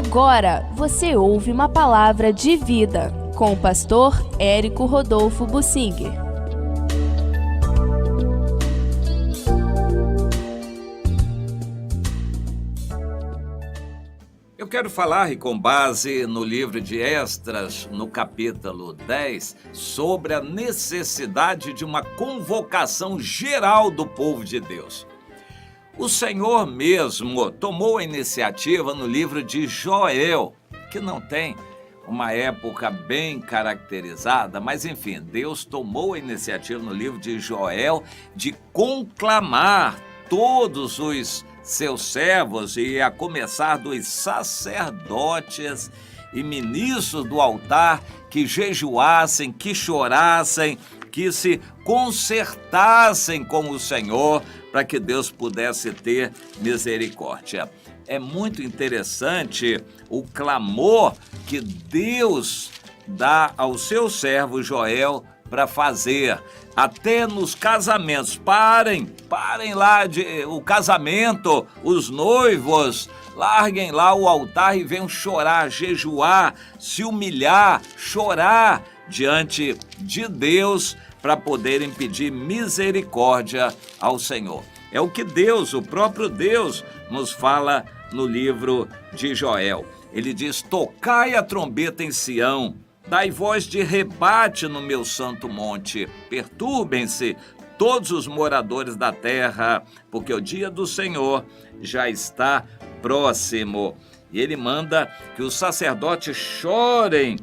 Agora você ouve uma palavra de vida com o pastor Érico Rodolfo Bussinger. Eu quero falar, e com base no livro de Esdras, no capítulo 10, sobre a necessidade de uma convocação geral do povo de Deus. O Senhor mesmo tomou a iniciativa no livro de Joel, que não tem uma época bem caracterizada, mas enfim, Deus tomou a iniciativa no livro de Joel de conclamar todos os seus servos, e a começar dos sacerdotes e ministros do altar, que jejuassem, que chorassem, que se consertassem com o Senhor, para que Deus pudesse ter misericórdia. É muito interessante o clamor que Deus dá ao seu servo Joel para fazer, até nos casamentos. Parem lá o casamento, os noivos, larguem lá o altar e venham chorar, jejuar, se humilhar, chorar diante de Deus, para poderem pedir misericórdia ao Senhor. É o que Deus, o próprio Deus, nos fala no livro de Joel. Ele diz: tocai a trombeta em Sião, dai voz de rebate no meu santo monte, perturbem-se todos os moradores da terra, porque o dia do Senhor já está próximo. E ele manda que os sacerdotes chorem,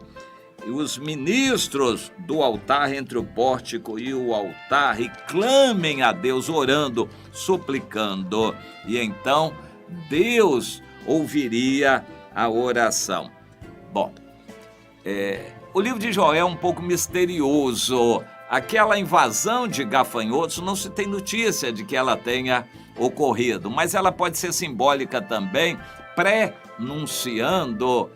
e os ministros do altar entre o pórtico e o altar, e clamem a Deus, orando, suplicando. E então Deus ouviria a oração. Bom, o livro de Joel é um pouco misterioso. Aquela invasão de gafanhotos, não se tem notícia de que ela tenha ocorrido, mas ela pode ser simbólica também, pré-nunciando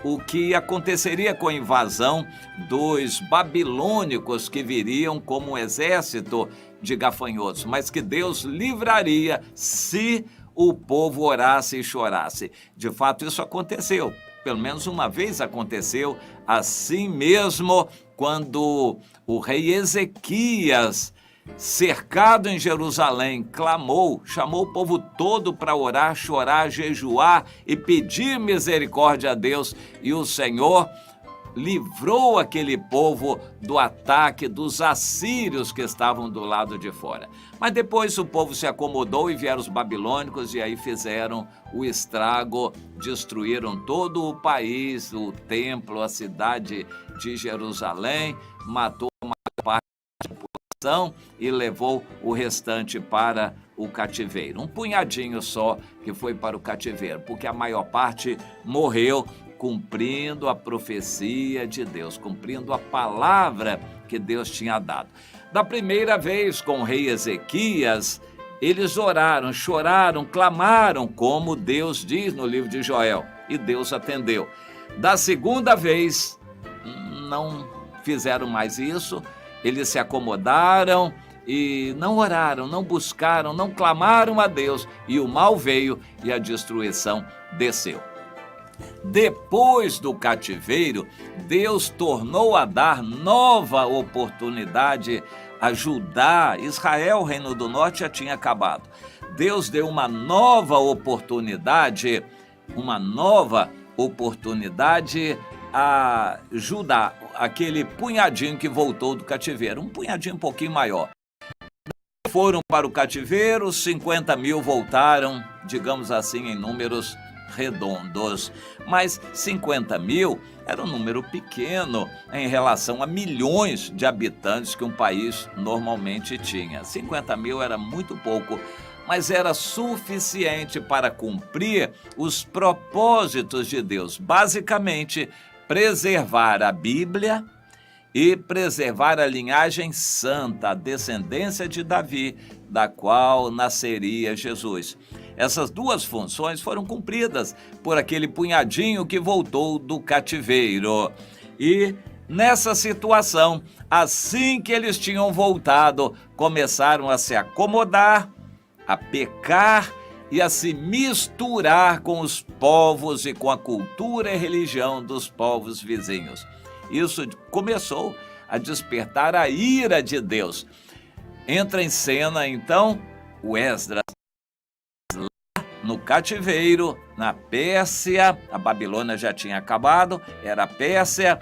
o que aconteceria com a invasão dos babilônicos, que viriam como um exército de gafanhotos, mas que Deus livraria se o povo orasse e chorasse. De fato, isso aconteceu. Pelo menos uma vez aconteceu assim mesmo, quando o rei Ezequias, cercado em Jerusalém, clamou, chamou o povo todo para orar, chorar, jejuar e pedir misericórdia a Deus, e o Senhor livrou aquele povo do ataque dos assírios que estavam do lado de fora. Mas depois o povo se acomodou e vieram os babilônicos, e aí fizeram o estrago, destruíram todo o país, o templo, a cidade de Jerusalém, matou uma parte da população e levou o restante para o cativeiro. Um punhadinho só que foi para o cativeiro, porque a maior parte morreu cumprindo a profecia de Deus, cumprindo a palavra que Deus tinha dado. Da primeira vez com o rei Ezequias, eles oraram, choraram, clamaram, como Deus diz no livro de Joel, e Deus atendeu. Da segunda vez, não fizeram mais isso, eles se acomodaram e não oraram, não buscaram, não clamaram a Deus, e o mal veio e a destruição desceu. Depois do cativeiro, Deus tornou a dar nova oportunidade a Judá. Israel, o reino do norte, já tinha acabado. Deus deu uma nova oportunidade a Judá, aquele punhadinho que voltou do cativeiro, um punhadinho um pouquinho maior. Foram para o cativeiro, 50 mil voltaram, digamos assim, em números redondos, mas 50 mil era um número pequeno em relação a milhões de habitantes que um país normalmente tinha. 50 mil era muito pouco, mas era suficiente para cumprir os propósitos de Deus, basicamente preservar a Bíblia e preservar a linhagem santa, a descendência de Davi, da qual nasceria Jesus. Essas duas funções foram cumpridas por aquele punhadinho que voltou do cativeiro. E nessa situação, assim que eles tinham voltado, começaram a se acomodar, a pecar e a se misturar com os povos e com a cultura e religião dos povos vizinhos. Isso começou a despertar a ira de Deus. Entra em cena, então, o Esdras lá no cativeiro, na Pérsia. A Babilônia já tinha acabado, era a Pérsia.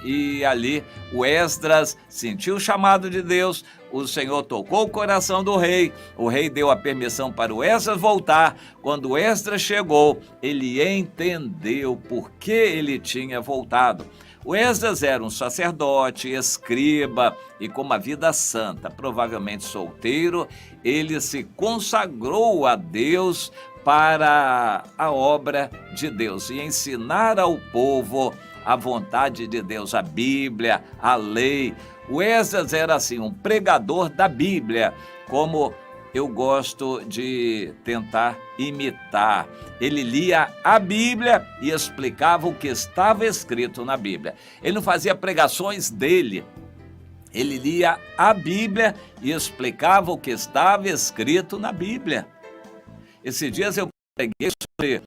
E ali o Esdras sentiu o chamado de Deus, o Senhor tocou o coração do rei, o rei deu a permissão para o Esdras voltar. Quando o Esdras chegou, ele entendeu por que ele tinha voltado. O Esdras era um sacerdote, escriba e com uma vida santa, provavelmente solteiro. Ele se consagrou a Deus para a obra de Deus e ensinar ao povo a vontade de Deus, a Bíblia, a lei. O Esdras era assim, um pregador da Bíblia, como eu gosto de tentar imitar. Ele lia a Bíblia e explicava o que estava escrito na Bíblia. Ele não fazia pregações dele. Ele lia a Bíblia e explicava o que estava escrito na Bíblia. Esses dias eu preguei sobre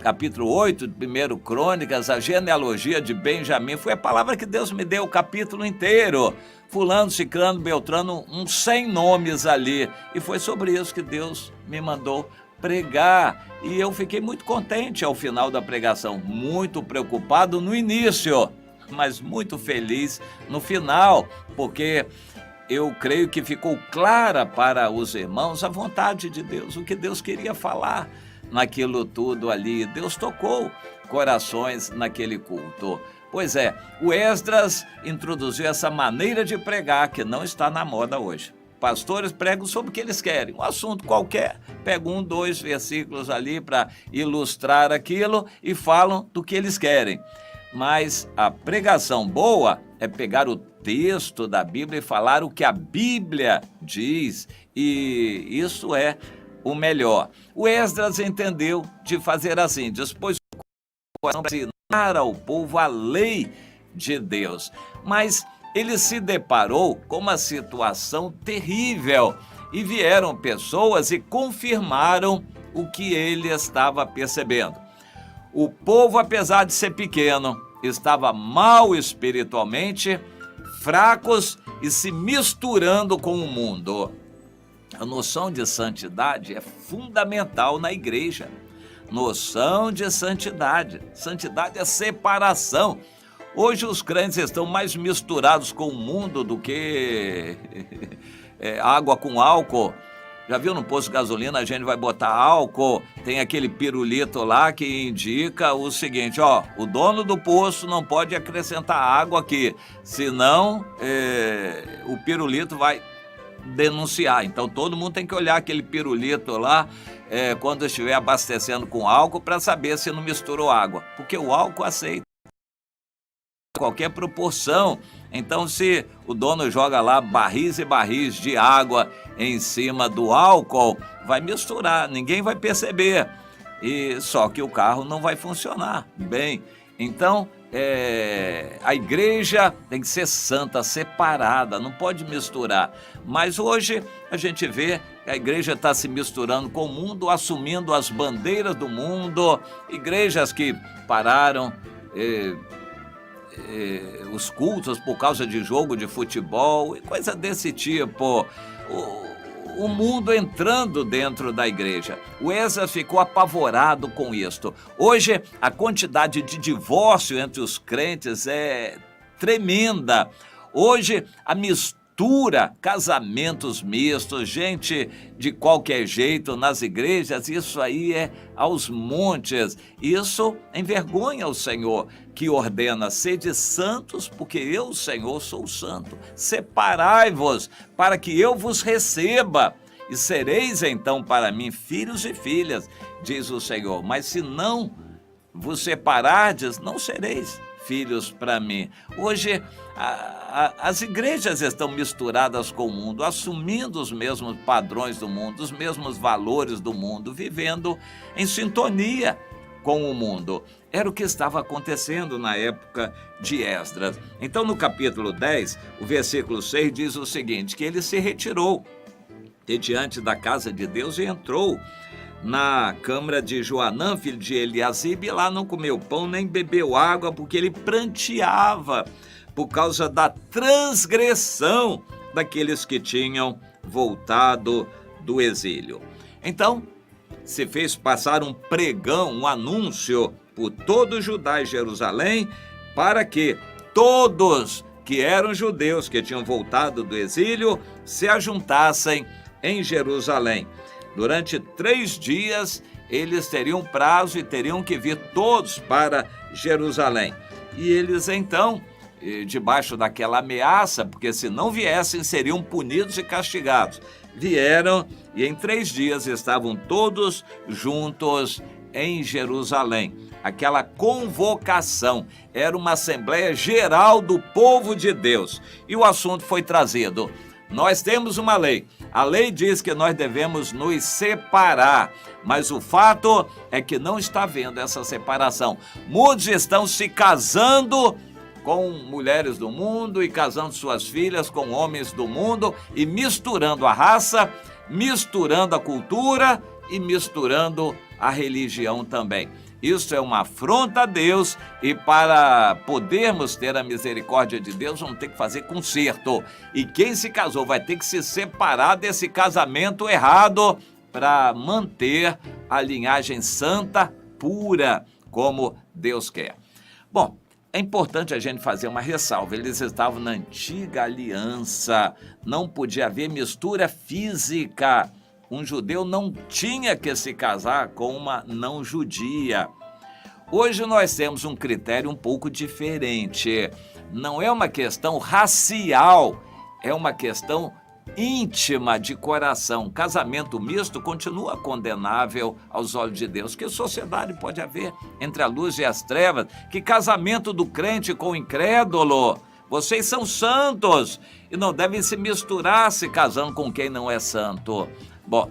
capítulo 8 de 1 Crônicas, a genealogia de Benjamim. Foi a palavra que Deus me deu o capítulo inteiro. Fulano, Cicrano, Beltrano, uns 100 nomes ali. E foi sobre isso que Deus me mandou pregar. E eu fiquei muito contente ao final da pregação. Muito preocupado no início, mas muito feliz no final, porque eu creio que ficou clara para os irmãos a vontade de Deus, o que Deus queria falar naquilo tudo ali. Deus tocou corações naquele culto. Pois é, o Esdras introduziu essa maneira de pregar que não está na moda hoje. Pastores pregam sobre o que eles querem, um assunto qualquer, pegam 1, 2 versículos ali para ilustrar aquilo e falam do que eles querem. Mas a pregação boa é pegar o texto da Bíblia e falar o que a Bíblia diz, e isso é o melhor. O Esdras entendeu de fazer assim, dispôs o coração para ensinar ao povo a lei de Deus. Mas ele se deparou com uma situação terrível e vieram pessoas e confirmaram o que ele estava percebendo. O povo, apesar de ser pequeno, estava mal espiritualmente, fracos e se misturando com o mundo. A noção de santidade é fundamental na igreja. Noção de santidade. Santidade é separação. Hoje os crentes estão mais misturados com o mundo do que água com álcool. Já viu no posto de gasolina, a gente vai botar álcool, tem aquele pirulito lá que indica o seguinte, ó, o dono do posto não pode acrescentar água aqui, senão o pirulito vai denunciar. Então todo mundo tem que olhar aquele pirulito lá quando estiver abastecendo com álcool para saber se não misturou água, porque o álcool aceita qualquer proporção. Então se o dono joga lá barris e barris de água em cima do álcool, vai misturar, ninguém vai perceber, e só que o carro não vai funcionar bem. Então a igreja tem que ser santa, separada, não pode misturar. Mas hoje a gente vê que a igreja está se misturando com o mundo, assumindo as bandeiras do mundo, igrejas que pararam os cultos por causa de jogo de futebol e coisa desse tipo. O mundo entrando dentro da igreja. O Esdras ficou apavorado com isto. Hoje a quantidade de divórcio entre os crentes é tremenda. Hoje a mistura, casamentos mistos, gente de qualquer jeito nas igrejas, isso aí é aos montes. Isso envergonha o Senhor, que ordena: sede santos, porque eu, Senhor, sou santo. Separai-vos, para que eu vos receba, e sereis então para mim filhos e filhas, diz o Senhor. Mas se não vos separardes, não sereis filhos para mim. Hoje as igrejas estão misturadas com o mundo, assumindo os mesmos padrões do mundo, os mesmos valores do mundo, vivendo em sintonia com o mundo. Era o que estava acontecendo na época de Esdras. Então, no capítulo 10, o versículo 6 diz o seguinte, que ele se retirou de diante da casa de Deus e entrou na câmara de Joanã, filho de Eliasibe, e lá não comeu pão nem bebeu água, porque ele pranteava por causa da transgressão daqueles que tinham voltado do exílio. Então, se fez passar um pregão, um anúncio por todo Judá e Jerusalém, para que todos que eram judeus que tinham voltado do exílio se ajuntassem em Jerusalém. Durante 3 dias, eles teriam prazo e teriam que vir todos para Jerusalém. E eles, então, debaixo daquela ameaça, porque se não viessem, seriam punidos e castigados, vieram e em 3 dias estavam todos juntos em Jerusalém. Aquela convocação era uma Assembleia Geral do povo de Deus. E o assunto foi trazido. Nós temos uma lei. A lei diz que nós devemos nos separar, mas o fato é que não está havendo essa separação. Muitos estão se casando com mulheres do mundo e casando suas filhas com homens do mundo e misturando a raça, misturando a cultura e misturando a religião também. Isso é uma afronta a Deus e para podermos ter a misericórdia de Deus, vamos ter que fazer conserto. E quem se casou vai ter que se separar desse casamento errado para manter a linhagem santa, pura, como Deus quer. Bom, é importante a gente fazer uma ressalva. Eles estavam na antiga aliança, não podia haver mistura física. Um judeu não tinha que se casar com uma não judia. Hoje nós temos um critério um pouco diferente. Não é uma questão racial, é uma questão íntima de coração. Casamento misto continua condenável aos olhos de Deus. Que sociedade pode haver entre a luz e as trevas? Que casamento do crente com o incrédulo? Vocês são santos e não devem se misturar se casando com quem não é santo. Bom,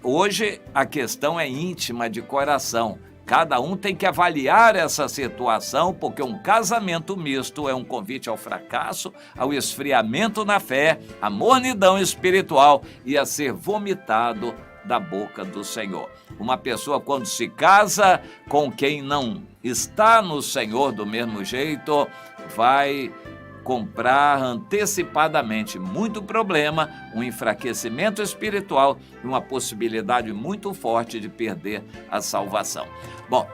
hoje a questão é íntima de coração. Cada um tem que avaliar essa situação, porque um casamento misto é um convite ao fracasso, ao esfriamento na fé, à mornidão espiritual e a ser vomitado da boca do Senhor. Uma pessoa, quando se casa com quem não está no Senhor do mesmo jeito, vai comprar antecipadamente muito problema, um enfraquecimento espiritual e uma possibilidade muito forte de perder a salvação. Bom,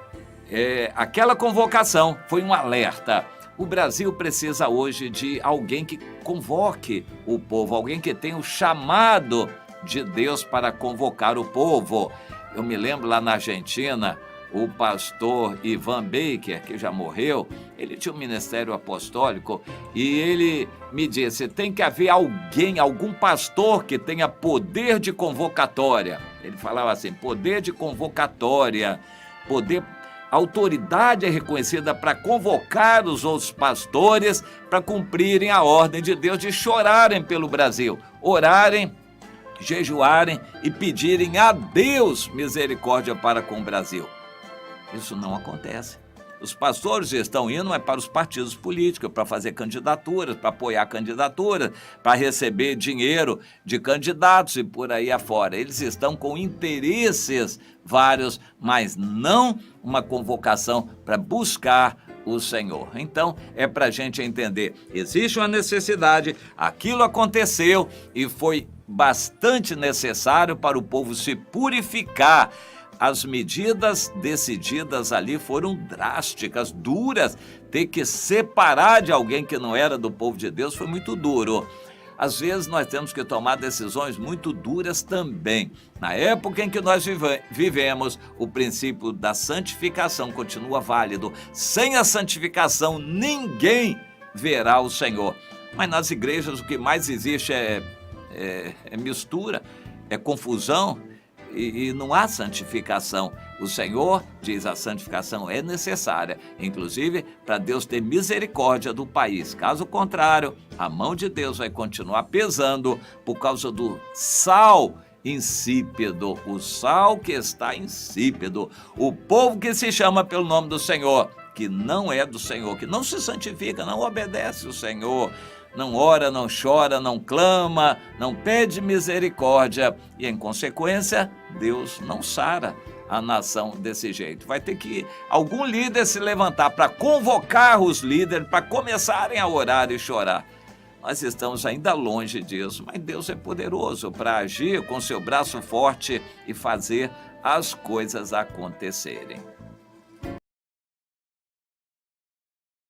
aquela convocação foi um alerta. O Brasil precisa hoje de alguém que convoque o povo, alguém que tenha o chamado de Deus para convocar o povo. Eu me lembro lá na Argentina, o pastor Ivan Baker, que já morreu, ele tinha um ministério apostólico e ele me disse, tem que haver alguém, algum pastor que tenha poder de convocatória. Ele falava assim, poder de convocatória, poder, autoridade é reconhecida para convocar os outros pastores para cumprirem a ordem de Deus de chorarem pelo Brasil, orarem, jejuarem e pedirem a Deus misericórdia para com o Brasil. Isso não acontece. Os pastores estão indo para os partidos políticos, para fazer candidaturas, para apoiar candidaturas, para receber dinheiro de candidatos e por aí afora. Eles estão com interesses vários, mas não uma convocação para buscar o Senhor. Então, é para a gente entender, existe uma necessidade, aquilo aconteceu e foi bastante necessário para o povo se purificar. As medidas decididas ali foram drásticas, duras. Ter que separar de alguém que não era do povo de Deus foi muito duro. Às vezes nós temos que tomar decisões muito duras também. Na época em que nós vivemos, o princípio da santificação continua válido. Sem a santificação, ninguém verá o Senhor. Mas nas igrejas o que mais existe é mistura, é confusão. E não há santificação. O Senhor diz a santificação é necessária, inclusive para Deus ter misericórdia do país. Caso contrário, a mão de Deus vai continuar pesando por causa do sal insípido, o sal que está insípido. O povo que se chama pelo nome do Senhor, que não é do Senhor, que não se santifica, não obedece o Senhor, não ora, não chora, não clama, não pede misericórdia e, em consequência, Deus não sara a nação desse jeito. Vai ter que algum líder se levantar para convocar os líderes para começarem a orar e chorar. Nós estamos ainda longe disso, mas Deus é poderoso para agir com seu braço forte e fazer as coisas acontecerem.